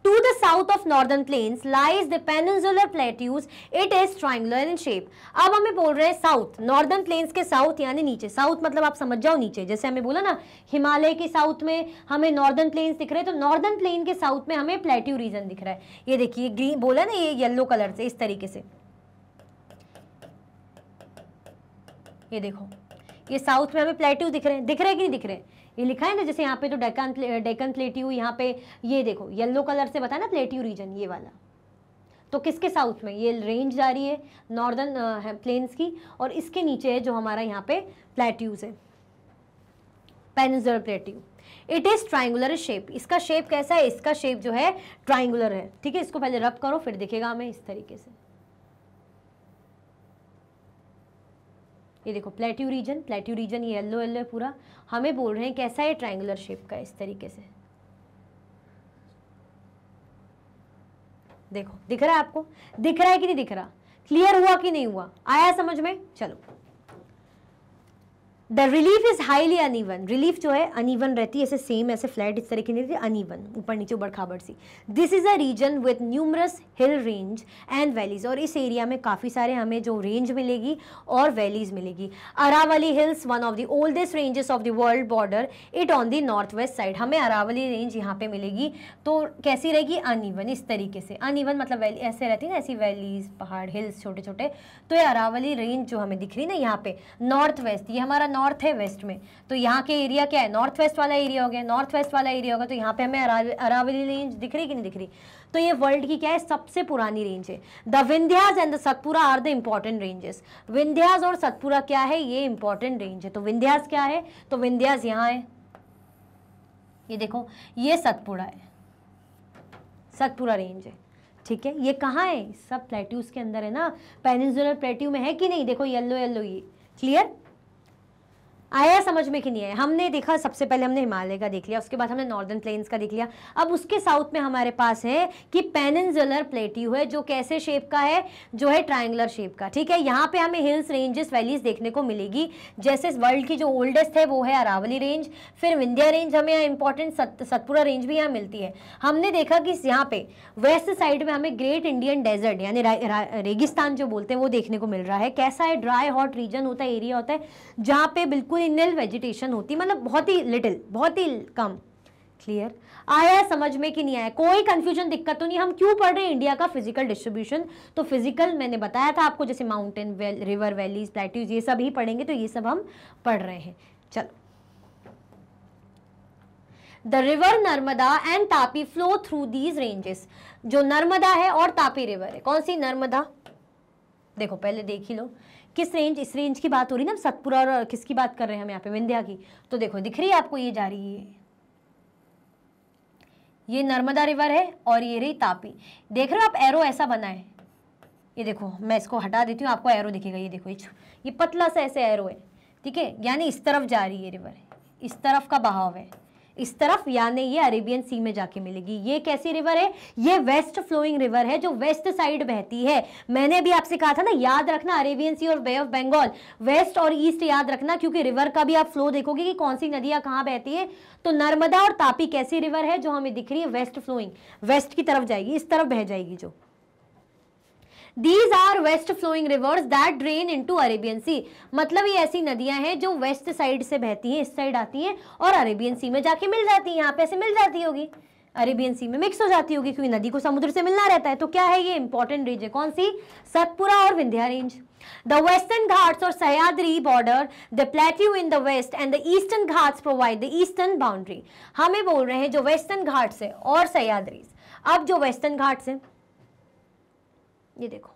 To the south of northern plains lies the peninsular plateaus. It is triangular in shape. अब हमें बोल रहे हैं साउथ, नॉर्दर्न प्लेन्स के साउथ यानी नीचे, साउथ मतलब आप समझ जाओ नीचे, जैसे हमें बोला ना हिमालय के साउथ में हमें नॉर्दर्न प्लेन्स दिख रहे हैं, तो नॉर्दर्न प्लेन के साउथ में हमें प्लेट्यू रीजन दिख रहा है। ये देखिए ग्रीन बोला ना, ये येलो कलर से, इस तरीके से, ये देखो, ये साउथ में हमें प्लेट्यू दिख रहे हैं, दिख रहे हैं कि नहीं दिख रहे, ये लिखा है ना, जैसे यहाँ पे तो डेक्कन प्लेट्यू, यहाँ पे ये देखो येलो कलर से बताया ना प्लेट्यू रीजन, ये वाला, तो किसके साउथ में, ये रेंज जा रही है नॉर्दर्न प्लेन्स की, और इसके नीचे है जो हमारा यहाँ पे प्लेट्यूज है, peninsular plateau. It is triangular shape, इसका शेप कैसा है, इसका शेप जो है ट्राइंगुलर है। ठीक है, इसको पहले रब करो, फिर दिखेगा हमें इस तरीके से। ये देखो प्लेट्यू रीजन ये येलो येलो है पूरा, हमें बोल रहे हैं कैसा है, ट्रायंगुलर शेप का, इस तरीके से। देखो दिख रहा है आपको, दिख रहा है कि नहीं दिख रहा, क्लियर हुआ कि नहीं हुआ, आया समझ में। चलो the relief is highly uneven, relief जो है अनइवन रहती है, ऐसे सेम ऐसे फ्लैट इस तरह की नहीं रहती, अनइवन, ऊपर नीचे ऊपर खाबर सी। This is a region with numerous hill range and valleys, और इस एरिया में काफ़ी सारे हमें जो रेंज मिलेगी और वैलीज मिलेगी। Aravalli hills one of the oldest ranges of the world border it on the north west side, हमें अरावली रेंज यहाँ पे मिलेगी, तो कैसी रहेगी, अनइवन, इस तरीके से। अनइवन मतलब वैली ऐसे रहती है ना, ऐसी वैलीज, पहाड़, हिल्स छोटे छोटे, तो ये अरावली रेंज जो हमें दिख रही है ना यहाँ पे, नॉर्थ वेस्ट, ये हमारा नॉर्थ है, वेस्ट में, तो यहाँ के एरिया क्या है, नॉर्थ वेस्ट वाला एरिया हो गया, नॉर्थ वेस्ट वाला एरिया होगा, तो यहाँ पे हमें अरावली रेंज दिख रही कि नहीं दिख रही, तो ये वर्ल्ड की क्या है, सबसे पुरानी रेंज है। The Vindhyas and the Satpura are the important ranges, Vindhyas और सतपुरा क्या है, ये इंपॉर्टेंट रेंज है। तो विंध्यास क्या है, तो विंध्यास यहाँ है, ये देखो, ये सतपुरा है, सतपुरा रेंज है, ठीक है। ये कहाँ है, सब प्लेट्यूज के अंदर है ना, पेनिनसुलर प्लेट्यू में है कि नहीं, देखो येलो येलो, ये क्लियर आया समझ में कि नहीं आया। हमने देखा, सबसे पहले हमने हिमालय का देख लिया, उसके बाद हमने नॉर्दर्न प्लेन्स का देख लिया, अब उसके साउथ में हमारे पास है कि पेनिनसुलर प्लेट्यू है, जो कैसे शेप का है, जो है ट्रायंगुलर शेप का, ठीक है। यहाँ पे हमें हिल्स, रेंजेस, वैलीज देखने को मिलेगी, जैसे वर्ल्ड की जो ओल्डेस्ट है वो है अरावली रेंज, फिर विंध्या रेंज, हमें यहाँ इंपॉर्टेंट सतपुरा रेंज भी यहाँ मिलती है। हमने देखा कि यहाँ पे वेस्ट साइड में हमें ग्रेट इंडियन डेजर्ट यानी रेगिस्तान जो बोलते हैं वो देखने को मिल रहा है। कैसा है, ड्राई हॉट रीजन होता है, एरिया होता है जहाँ पे बिल्कुल निल वेजिटेशन होती, मतलब बहुत ही लिटिल, बहुत ही कम। क्लियर आया समझ में कि नहीं आया, कोई कंफ्यूजन, दिक्कत तो नहीं। हम क्यों पढ़ रहे हैं इंडिया का फिजिकल डिस्ट्रीब्यूशन, तो फिजिकल मैंने बताया था आपको, जैसे माउंटेन, रिवर, वैलीज, प्लेट्यूज, ये सब ही पढ़ेंगे, तो ये सब हम पढ़ रहे हैं। चलो, the river Narmada and Tapi flow through these ranges, जो नर्मदा है और तापी रिवर है, कौन सी, नर्मदा, देखो पहले देख ही लो किस रेंज, इस रेंज की बात हो रही है ना, सतपुरा, और किसकी बात कर रहे हैं हम यहाँ पे, विंध्या की, तो देखो दिख रही है आपको, ये जा रही है, ये नर्मदा रिवर है और ये रही तापी, देख रहे हो आप, एरो ऐसा बना है, ये देखो, मैं इसको हटा देती हूँ, आपको एरो दिखेगा, ये देखो, ये पतला सा ऐसे एरो है, ठीक है, यानी इस तरफ जा रही है रिवर, इस तरफ का बहाव है, इस तरफ, यानी ये अरेबियन सी में जाके मिलेगी। ये कैसी रिवर है, ये वेस्ट फ्लोइंग रिवर है, जो वेस्ट साइड बहती है। मैंने भी आपसे कहा था ना, याद रखना अरेबियन सी और बे ऑफ बंगाल, वेस्ट और ईस्ट याद रखना, क्योंकि रिवर का भी आप फ्लो देखोगे कि कौन सी नदियां कहाँ बहती है। तो नर्मदा और तापी कैसी रिवर है, जो हमें दिख रही है वेस्ट फ्लोइंग, वेस्ट की तरफ जाएगी, इस तरफ बह जाएगी जो। These are west flowing rivers that drain into Arabian Sea, मतलब ये ऐसी नदियां हैं जो वेस्ट साइड से बहती हैं, इस साइड आती हैं और अरेबियन सी में जाके मिल जाती हैं। यहाँ पे ऐसे मिल जाती होगी, अरेबियन सी में मिक्स हो जाती होगी, क्योंकि नदी को समुद्र से मिलना रहता है। तो क्या है, ये इंपॉर्टेंट रेंज है, कौन सी, सतपुरा और Vindhya range. The western Ghats और Sahyadri border the plateau in the west and the eastern Ghats provide the eastern boundary. हमें बोल रहे हैं जो वेस्टर्न घाट्स है और सह्याद्री। अब जो वेस्टर्न घाट्स है, ये देखो,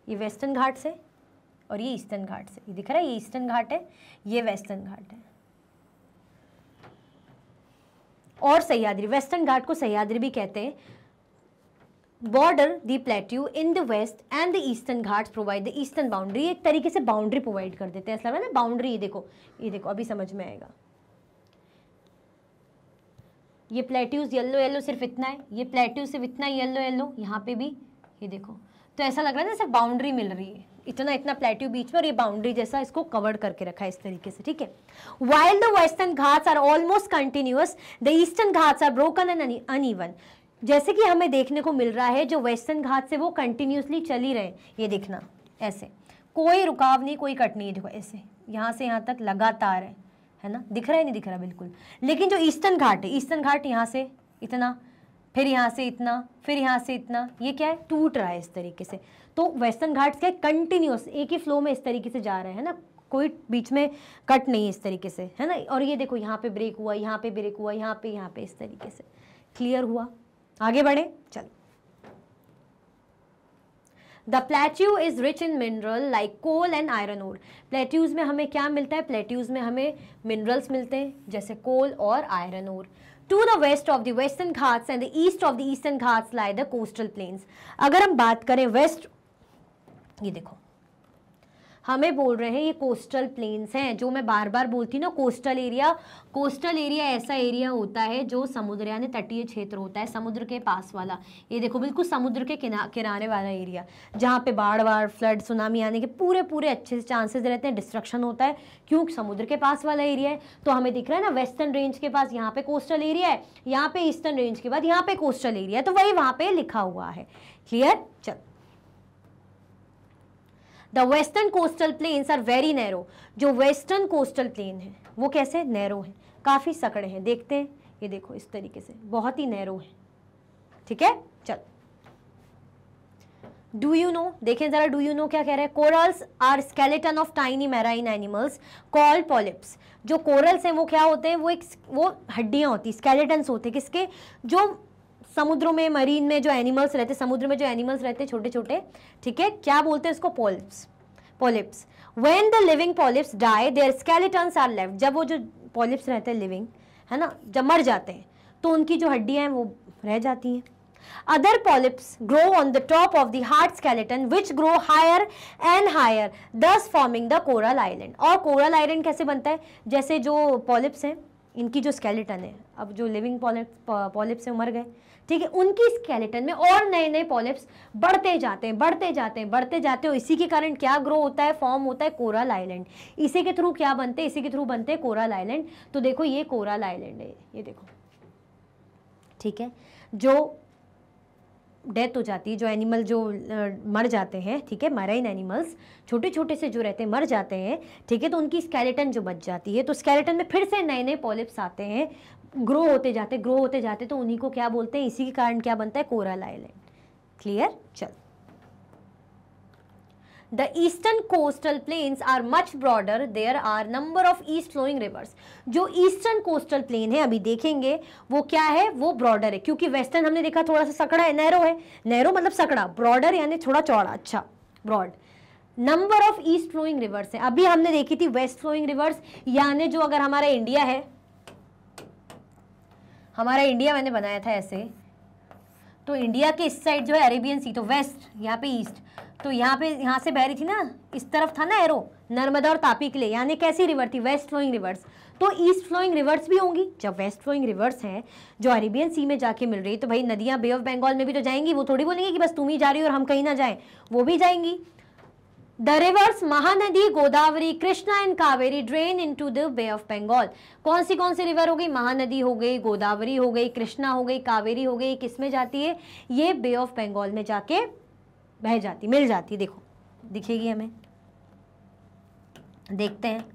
ये वेस्टर्न घाट से और ये ईस्टर्न घाट से, ये दिख रहा है, ये ईस्टर्न घाट है, ये वेस्टर्न घाट है, और सह्याद्री, वेस्टर्न घाट को सह्याद्री भी कहते हैं। Border the plateau in the west and the eastern Ghats provide the eastern boundary, एक तरीके से बाउंड्री प्रोवाइड कर देते हैं, ऐसा लग रहा है ना, बाउंड्री। ये देखो, ये देखो, अभी समझ में आएगा। ये प्लेट्यूज येलो येलो सिर्फ इतना है, ये प्लेट्यू सिर्फ इतना येलो येलो, यहाँ पे भी ये देखो, तो ऐसा लग रहा है ना सिर्फ बाउंड्री मिल रही है, इतना इतना प्लेट्यू बीच में, और ये बाउंड्री जैसा इसको कवर्ड करके रखा है इस तरीके से, ठीक है। While the western Ghats are almost continuous, the eastern Ghats are broken and uneven. जैसे कि हमें देखने को मिल रहा है जो वेस्टर्न घाट से वो कंटिन्यूसली चल ही रहे, ये देखना ऐसे, कोई रुकाव नहीं, कोई कट नहीं है, देखो ऐसे यहाँ से यहाँ तक लगातार है ना, दिख रहा है, नहीं दिख रहा बिल्कुल। लेकिन जो ईस्टर्न घाट है, ईस्टर्न घाट यहाँ से इतना, फिर यहाँ से इतना, फिर यहाँ से इतना, ये क्या है, टूट रहा है इस तरीके से। तो वेस्टर्न घाट्स क्या, कंटिन्यूस एक ही फ्लो में इस तरीके से जा रहे हैं ना, कोई बीच में कट नहीं इस तरीके से, है ना। और ये देखो, यहाँ पे ब्रेक हुआ, यहाँ पे ब्रेक हुआ, यहाँ पे इस तरीके से। क्लियर हुआ, आगे बढ़े, चलो। The plateau is rich in mineral like coal and iron ore. Plateaus में हमें क्या मिलता है, प्लेट्यूज में हमें मिनरल्स मिलते हैं, जैसे कोल और iron ore. To the west of the western Ghats and the east of the eastern Ghats lie the coastal plains। अगर हम बात करें वेस्ट, ये देखो, हमें बोल रहे हैं ये कोस्टल प्लेन्स हैं, जो मैं बार बार बोलती हूँ ना, कोस्टल एरिया। कोस्टल एरिया ऐसा एरिया होता है जो समुद्र यानी तटीय क्षेत्र होता है, समुद्र के पास वाला। ये देखो बिल्कुल समुद्र के किनारे वाला एरिया, जहाँ पे बाढ़ फ्लड सुनामी आने के पूरे पूरे अच्छे से चांसेस रहते हैं, डिस्ट्रक्शन होता है, क्यों? समुद्र के पास वाला एरिया है। तो हमें दिख रहा है ना, वेस्टर्न रेंज के पास यहाँ पे कोस्टल एरिया है, यहाँ पे ईस्टर्न रेंज के बाद यहाँ पे कोस्टल एरिया है, तो वही वहाँ पे लिखा हुआ है। क्लियर? चल, the western coastal plains are very narrow. जो वेस्टर्न कोस्टल प्लेन है वो कैसे? नैरो है, काफी सकड़े हैं। देखते हैं, ये देखो इस तरीके से बहुत ही नैरो है। ठीक है, चल। डू यू नो, देखें जरा, डू यू नो क्या कह रहा है? Corals are skeleton of tiny marine animals called polyps. जो कोरल्स हैं वो क्या होते हैं? वो हड्डियां होती, स्केलेटन्स होते, किसके? जो समुद्रों में, मरीन में जो एनिमल्स रहते, समुद्र में जो एनिमल्स रहते हैं छोटे छोटे, ठीक है, क्या बोलते हैं इसको? Polyps. When the living polyps die their skeletons are left. जब वो जो पॉलिप्स रहते हैं लिविंग, है ना, जब मर जाते हैं तो उनकी जो हड्डियां हैं वो रह जाती हैं। Other polyps grow on the top of the hard skeleton which grow higher and higher, thus forming the coral island. और कोरल आइलैंड कैसे बनता है? जैसे जो पॉलिप्स हैं, इनकी जो स्केलेटन है, अब जो लिविंग पॉलिप्स हैं मर गए, ठीक है, उनकी स्केलेटन में और नए नए पॉलिप्स बढ़ते जाते हैं। इसी के कारण क्या ग्रो होता है? फॉर्म होता है कोरल आइलैंड। इसी के थ्रू क्या बनते हैं? इसी के थ्रू बनते हैं कोरल आइलैंड। तो देखो ये कोरल आइलैंड है, ये देखो, ठीक है। जो डेथ हो जाती है, जो एनिमल जो मर जाते हैं, ठीक है, मराइन एनिमल्स छोटे छोटे से जो रहते हैं मर जाते हैं, ठीक है, तो उनकी स्केलेटन जो बच जाती है, तो स्केलेटन में फिर से नए नए पॉलिप्स आते हैं, ग्रो होते जाते, तो उन्हीं को क्या बोलते हैं? इसी के कारण क्या बनता है? Coral island. क्लियर? चल। The eastern coastal plains are much broader, there are number of east flowing rivers. जो ईस्टर्न कोस्टल प्लेन है, अभी देखेंगे वो क्या है? वो ब्रॉडर है, क्योंकि वेस्टर्न हमने देखा थोड़ा सा सकड़ा है, नैरो है। नैरो मतलब सकड़ा, ब्रॉडर यानी थोड़ा चौड़ा, अच्छा, broad. Number of east flowing rivers है। अभी हमने देखी थी वेस्ट फ्लोइंग रिवर्स, यानी जो अगर हमारा इंडिया है, हमारा इंडिया मैंने बनाया था ऐसे, तो इंडिया के इस साइड जो है अरेबियन सी, तो वेस्ट, यहाँ पे ईस्ट, तो यहाँ से बह रही थी ना, इस तरफ था ना एरो, नर्मदा और तापी के लिए, यानी कैसी रिवर थी? West flowing rivers. तो ईस्ट फ्लोइंग रिवर्स भी होंगी। जब वेस्ट फ्लोइंग रिवर्स हैं जो अरेबियन सी में जाके मिल रही, तो भाई नदियां बे ऑफ बंगाल में भी तो जाएंगी। वो थोड़ी बोलेंगी कि बस तुम ही जा रही हो और हम कहीं ना जाएं, वो भी जाएंगी। The rivers Mahanadi, Godavari, Krishna and Kaveri drain into the Bay of Bengal. कौन सी रिवर हो गई? महानदी हो गई, गोदावरी हो गई, कृष्णा हो गई, कावेरी हो गई। किस में जाती है? ये बे ऑफ बंगाल में जाके बह जाती, मिल जाती। देखो दिखेगी हमें, देखते हैं,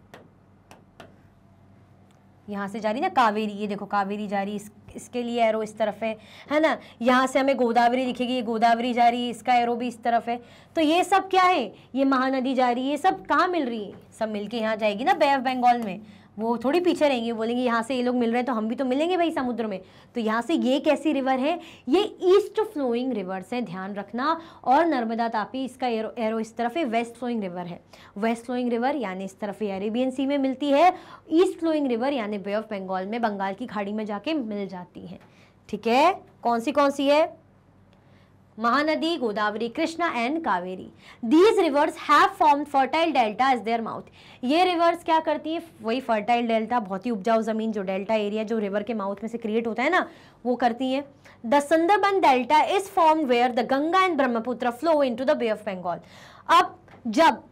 यहाँ से जा रही ना कावेरी, ये देखो कावेरी जा रही, इसके लिए एरो इस तरफ है ना। यहाँ से हमें गोदावरी दिखेगी, ये गोदावरी जा रही है, इसका एरो भी इस तरफ है। तो ये सब क्या है? ये महानदी जा रही है। ये सब कहाँ मिल रही है? सब मिलके यहाँ जाएगी ना बे ऑफ बंगाल में। वो थोड़ी पीछे रहेंगी, बोलेंगे यहाँ से ये लोग मिल रहे हैं तो हम भी तो मिलेंगे भाई समुद्र में। तो यहाँ से ये कैसी रिवर है? ये ईस्ट फ्लोइंग रिवर्स है, ध्यान रखना। और नर्मदा तापी, इसका एरो इस तरफ है, वेस्ट फ्लोइंग रिवर है। वेस्ट फ्लोइंग रिवर यानी इस तरफ ये अरेबियन सी में मिलती है। ईस्ट फ्लोइंग रिवर यानी बे ऑफ बंगाल में, बंगाल की खाड़ी में जाके मिल जाती है। ठीक है, कौन सी है? Mahanadi, Godavari, Krishna and Kaveri. These rivers have formed fertile delta as their mouth. ये रिवर्स क्या करती हैं? वही फर्टाइल डेल्टा, बहुत ही उपजाऊ जमीन, जो डेल्टा एरिया जो रिवर के माउथ में से क्रिएट होता है ना, वो करती हैं। The Sundarban delta is formed where the Ganga and Brahmaputra flow into the Bay of Bengal. अब जब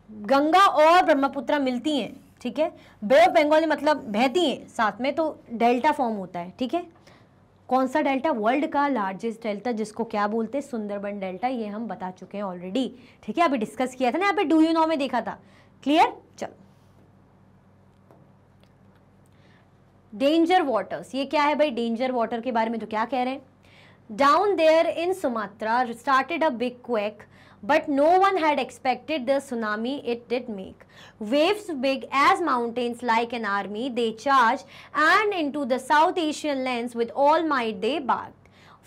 गंगा और ब्रह्मपुत्र मिलती हैं, ठीक है, बे ऑफ बंगाल में मतलब बहती हैं साथ में, तो डेल्टा फॉर्म होता है। ठीक है, कौन सा डेल्टा? वर्ल्ड का लार्जेस्ट डेल्टा, जिसको क्या बोलते हैं? सुंदरबन डेल्टा। ये हम बता चुके हैं ऑलरेडी। ठीक है, अभी डिस्कस किया था ना, यहाँ पे डू यू नो में देखा था। क्लियर? चलो, डेंजर वाटर्स, ये क्या है भाई? डेंजर वाटर के बारे में तो क्या कह रहे हैं? Down there in Sumatra started a big quake, but no one had expected the tsunami it did make. Waves big as mountains like an army, they charged and into the South Asian lands with all might they barked.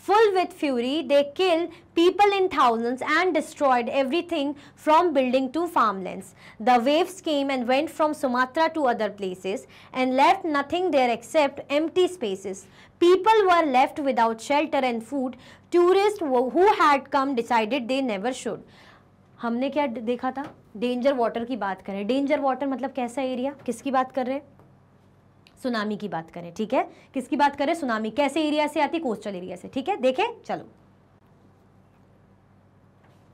Full with fury, they killed people in thousands and destroyed everything from building to farmlands. The waves came and went from Sumatra to other places and left nothing there except empty spaces. People were left without shelter and food. Tourists who had come decided they never should. हमने क्या देखा था, danger water की बात करें। Danger water मतलब कैसा area, किसकी बात कर रहे हैं, सुनामी की बात करें, ठीक है, किसकी बात करें, सुनामी। कैसे एरिया से आती, कोस्टल एरिया से, ठीक है। देखें, चलो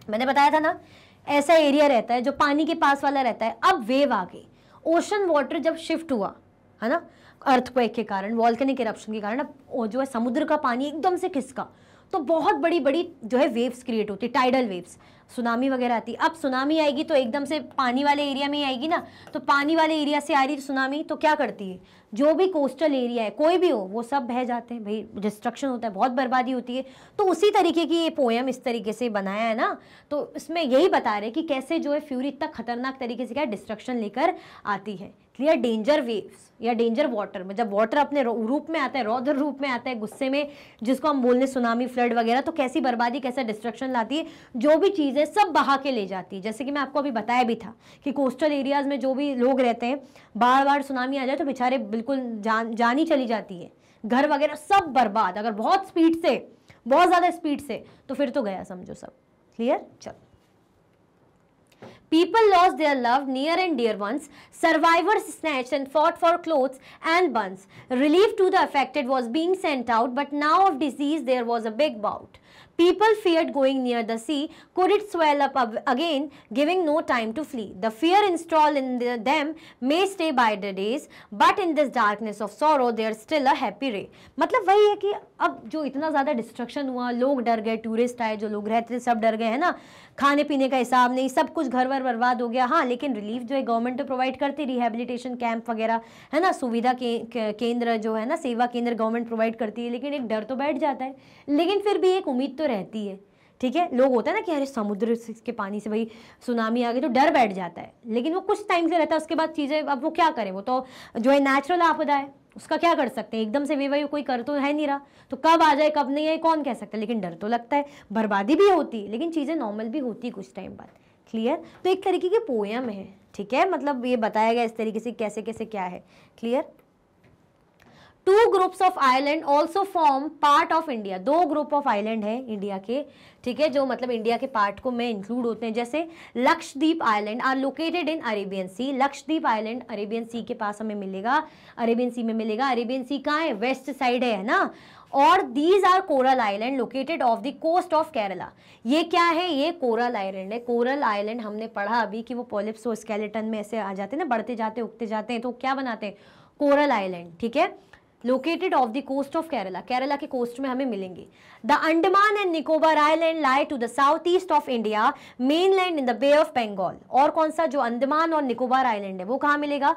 मैंने बताया था ना, ऐसा एरिया रहता है जो पानी के पास वाला रहता है। अब वेव आ गई, ओशन वाटर जब शिफ्ट हुआ है ना, अर्थक्वेक के कारण, वॉल्केनिक इरप्शन के कारण, अब जो है समुद्र का पानी एकदम से खिसका, तो बहुत बड़ी बड़ी जो है वेव्स क्रिएट होती है, टाइडल वेव्स, सुनामी वगैरह आती है। अब सुनामी आएगी तो एकदम से पानी वाले एरिया में ही आएगी ना, तो पानी वाले एरिया से आ रही सुनामी, तो क्या करती है, जो भी कोस्टल एरिया है कोई भी हो वो सब बह जाते हैं भाई, डिस्ट्रक्शन होता है, बहुत बर्बादी होती है। तो उसी तरीके की ये पोएम इस तरीके से बनाया है ना, तो इसमें यही बता रहे कि कैसे जो है फ्यूरी इतना खतरनाक तरीके से क्या डिस्ट्रक्शन लेकर आती है। क्लियर, डेंजर वेव्स या डेंजर वाटर में, जब वाटर अपने रूप में आता है, रौद्र रूप में आता है, गुस्से में, जिसको हम बोलने सुनामी, फ्लड वगैरह, तो कैसी बर्बादी, कैसा डिस्ट्रक्शन लाती है, जो भी चीज़ें सब बहा के ले जाती है। जैसे कि मैं आपको अभी बताया भी था कि कोस्टल एरियाज में जो भी लोग रहते हैं, बार बार सुनामी आ जाए तो बेचारे बिल्कुल जान ही चली जाती है, घर वगैरह सब बर्बाद। अगर बहुत स्पीड से, बहुत ज़्यादा स्पीड से, तो फिर तो गया समझो सब। क्लियर, चलो। People lost their love, near and dear ones. Survivors snatched and fought for clothes and buns. Relief to the affected was being sent out, but now of disease there was a big bout. People feared going near the sea. Could it swell up again, giving no time to flee? The fear installed in them may stay by the days, but in this darkness of sorrow, there's still a happy ray. मतलब वही है कि अब जो इतना ज़्यादा destruction हुआ, लोग डर गए, टूरिस्ट आए, जो लोग रहते थे सब डर गए, है ना, खाने पीने का हिसाब नहीं, सब कुछ घर वर बर्बाद हो गया। हाँ, लेकिन रिलीफ जो है गवर्नमेंट तो प्रोवाइड करती, रिहेबिलिटेशन कैंप वगैरह, है ना, सुविधा केंद्र जो है ना, सेवा केंद्र गवर्नमेंट प्रोवाइड करती है, लेकिन एक डर तो बैठ जाता है, लेकिन फिर भी एक उम्मीद तो रहती है। ठीक है, लोग होता है ना कि अरे समुद्र के पानी से भाई सुनामी आ गई, तो डर बैठ जाता है, लेकिन वो कुछ टाइम से रहता है, उसके बाद चीज़ें, अब वो क्या करें, वो तो जो है नेचुरल आपदा है, उसका क्या कर सकते हैं, एकदम से बेवजह कोई कर तो है नहीं रहा, तो कब आ जाए कब नहीं है कौन कह सकता है, लेकिन डर तो लगता है, बर्बादी भी होती है, लेकिन चीज़ें नॉर्मल भी होती है कुछ टाइम बाद। क्लियर, तो एक तरीके की पोएम है, ठीक है, मतलब ये बताया गया इस तरीके से कैसे कैसे क्या है। Clear, two groups of island also form part of India, दो ग्रुप ऑफ आइलैंड है इंडिया के, ठीक है, जो मतलब इंडिया के पार्ट को में इंक्लूड होते हैं, जैसे Lakshadweep island are located in Arabian sea. Lakshadweep island Arabian sea के पास हमें मिलेगा, अरेबियन सी में मिलेगा। अरेबियन सी कहाँ है, वेस्ट साइड है ना। और these are coral island located off the coast of Kerala. ये क्या है, ये कोरल आइलैंड है। कोरल आइलैंड हमने पढ़ा अभी कि वो पॉलिप्स और स्केलेटन में ऐसे आ जाते हैं ना, बढ़ते जाते उगते जाते हैं, तो क्या बनाते हैं, कोरल आइलैंड, ठीक है, located off the coast of Kerala, Kerala के कोस्ट में हमें मिलेंगे। The Andaman and Nicobar island lie to the south east of India, mainland in the Bay of Bengal. और कौन सा, जो अंडमान और निकोबार आइलैंड है वो कहाँ मिलेगा,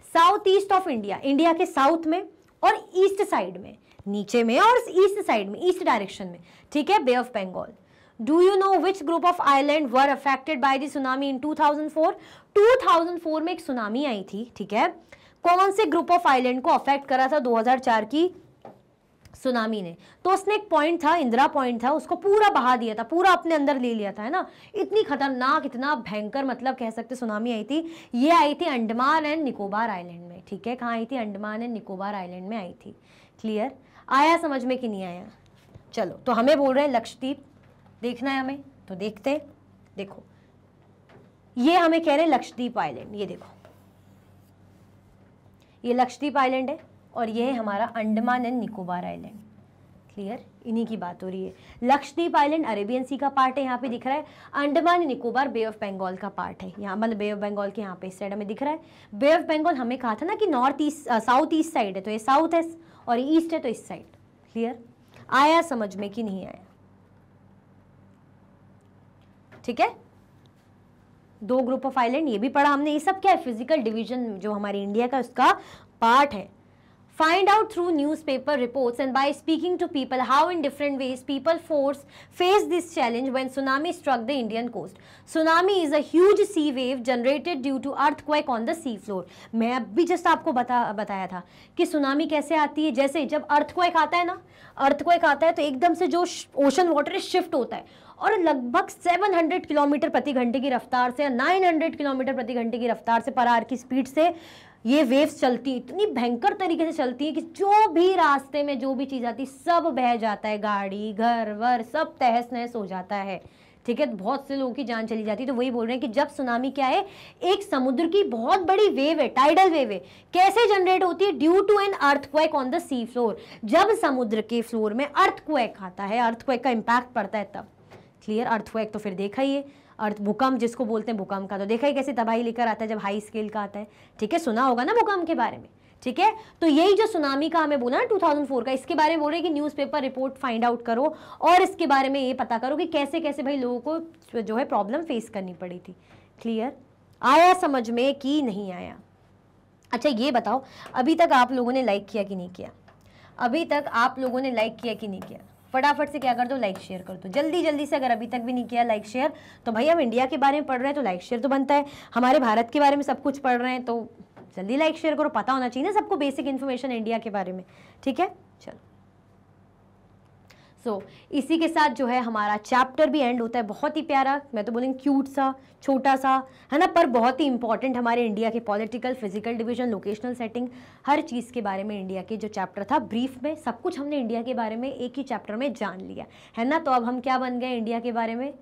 south east of India, India के साउथ में और ईस्ट साइड में, नीचे में और ईस्ट साइड में, ईस्ट डायरेक्शन में, ठीक है, bay of Bengal. Do you know which group of island were affected by the tsunami in 2004? 2004 में एक सुनामी आई थी, ठीक है, कौन से ग्रुप ऑफ आइलैंड को अफेक्ट करा था 2004 की सुनामी ने? तो उसने एक पॉइंट था, इंदिरा पॉइंट था, उसको पूरा बहा दिया था, पूरा अपने अंदर ले लिया था, है ना। इतनी खतरनाक, इतना भयंकर, मतलब कह सकते सुनामी आई थी। ये आई थी अंडमान एंड निकोबार आइलैंड में, ठीक है, कहाँ आई थी, अंडमान एंड निकोबार आइलैंड में आई थी। क्लियर, आया समझ में कि नहीं आया? चलो, तो हमें बोल रहे हैं लक्षद्वीप देखना है हमें, तो देखते हैं। देखो, ये हमें कह रहे हैं लक्षद्वीप आइलैंड, ये देखो, ये लक्षद्वीप आइलैंड है और ये है हमारा Andaman and Nicobar island. Clear, इन्हीं की बात हो रही है। लक्षद्वीप आइलैंड अरेबियन सी का पार्ट है, यहाँ पे दिख रहा है। Andaman and Nicobar Bay of Bengal का पार्ट है, यहाँ मतलब बे ऑफ बंगाल के यहाँ पे इस साइड हमें दिख रहा है। बे ऑफ बंगाल हमें कहा था ना कि north east, south east side है, तो ये साउथ है, और ईस्ट है तो इस साइड। क्लियर, आया समझ में कि नहीं आया? ठीक है, दो ग्रुप ऑफ आइलैंड, ये भी पढ़ा हमने। ये सब क्या है, फिजिकल डिवीजन जो हमारी इंडिया का उसका पार्ट है। Find out through newspaper reports and by speaking to people how in different ways people face this challenge when tsunami struck the Indian coast. Tsunami is a huge sea wave generated due to earthquake on the sea floor. मैं अभी just आपको बताया था कि tsunami कैसे आती है। जैसे जब अर्थक्वेक आता है ना, अर्थक्वेक आता है तो एकदम से जो ओशन वाटर शिफ्ट होता है और लगभग 700 किलोमीटर प्रति घंटे की रफ्तार से, 900 किलोमीटर प्रति घंटे की रफ्तार से, पर आवर की स्पीड से ये वेव्स चलती, इतनी भयंकर तरीके से चलती है कि जो भी रास्ते में जो भी चीज़ आती सब बह जाता है, गाड़ी घर वर सब तहस नहस हो जाता है। ठीक है, बहुत से लोगों की जान चली जाती है। तो वही बोल रहे हैं कि जब सुनामी क्या है, एक समुद्र की बहुत बड़ी वेव है, टाइडल वेव है, कैसे जनरेट होती है, due to an earthquake on the sea floor. जब समुद्र के फ्लोर में अर्थक्वेक आता है, अर्थक्वेक का इंपैक्ट पड़ता है तब। क्लियर, अर्थक्वेक तो फिर देखा ही है, अर्थ भूकंप जिसको बोलते हैं, भूकंप का तो देखा ही कैसे तबाही लेकर आता है जब हाई स्केल का आता है। ठीक है, सुना होगा ना भूकंप के बारे में। ठीक है, तो यही जो सुनामी का हमें बोला ना 2004 का, इसके बारे में बोल रहे हैं कि न्यूज़पेपर रिपोर्ट फाइंड आउट करो और इसके बारे में ये पता करो कि कैसे कैसे भाई लोगों को जो है प्रॉब्लम फेस करनी पड़ी थी। क्लियर, आया समझ में कि नहीं आया? अच्छा ये बताओ, अभी तक आप लोगों ने लाइक किया कि नहीं किया? अभी तक आप लोगों ने लाइक किया कि नहीं किया? फटाफट से क्या कर दो, लाइक शेयर कर दो जल्दी जल्दी से। अगर अभी तक भी नहीं किया लाइक शेयर, तो भाई हम इंडिया के बारे में पढ़ रहे हैं तो लाइक शेयर तो बनता है। हमारे भारत के बारे में सब कुछ पढ़ रहे हैं तो जल्दी लाइक शेयर करो, पता होना चाहिए ना सबको बेसिक इन्फॉर्मेशन इंडिया के बारे में। ठीक है, चलो इसी के साथ जो है हमारा चैप्टर भी एंड होता है। बहुत ही प्यारा, मैं तो बोलूँगी क्यूट सा, छोटा सा है ना, पर बहुत ही इंपॉर्टेंट हमारे इंडिया के political, physical division, locational setting, हर चीज़ के बारे में इंडिया के जो चैप्टर था, ब्रीफ में सब कुछ हमने इंडिया के बारे में एक ही चैप्टर में जान लिया है ना। तो अब हम क्या बन गए इंडिया के बारे में,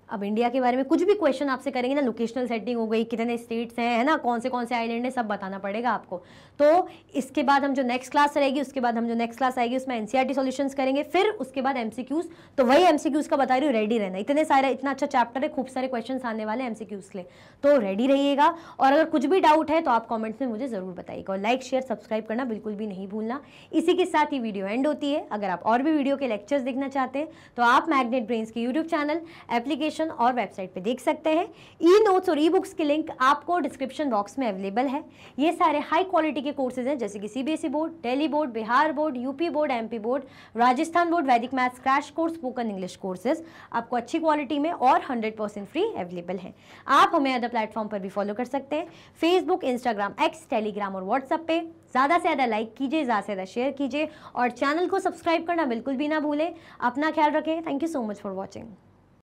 अब इंडिया के बारे में कुछ भी क्वेश्चन आपसे करेंगे ना, लोकेशनल सेटिंग हो गई, कितने स्टेट्स हैं, है ना, कौन से आइलैंड है, सब बताना पड़ेगा आपको। तो इसके बाद हम जो नेक्स्ट क्लास रहेगी, उसके बाद हम जो नेक्स्ट क्लास आएगी उसमें एनसीईआरटी सॉल्यूशंस करेंगे, फिर उसके बाद एमसीक्यूज। तो वही एमसीक्यूज का बता रही हूँ, रेडी रहना, इतने सारे, इतना अच्छा चैप्टर है, खूब सारे क्वेश्चन आने वाले एमसीक्यूज के लिए, तो रेडी रहिएगा। और अगर कुछ भी डाउट है तो आप कॉमेंट्स में मुझे ज़रूर बताइएगा, और लाइक शेयर सब्सक्राइब करना बिल्कुल भी नहीं भूलना। इसी के साथ ही वीडियो एंड होती है। अगर आप और भी वीडियो के लेक्चर्स देखना चाहते हैं तो आप मैग्नेट ब्रेन्स के यूट्यूब चैनल, एप्लीकेशन और वेबसाइट पे देख सकते हैं। ई नोट्स और ई बुक्स के लिंक आपको डिस्क्रिप्शन बॉक्स में अवेलेबल है। ये सारे हाई क्वालिटी के कोर्सेज हैं, जैसे कि CBSE board, Delhi board, Bihar board, UP board, MP board, Rajasthan board, Vedic maths crash course, spoken English courses आपको अच्छी क्वालिटी में और 100% फ्री अवेलेबल है। आप हमें अदर प्लेटफॉर्म पर भी फॉलो कर सकते हैं, फेसबुक, इंस्टाग्राम, एक्स, टेलीग्राम और व्हाट्सएप पे। ज़्यादा से ज़्यादा लाइक कीजिए, ज़्यादा से ज़्यादा शेयर कीजिए और चैनल को सब्सक्राइब करना बिल्कुल भी ना भूलें। अपना ख्याल रखें। Thank you so much for watching.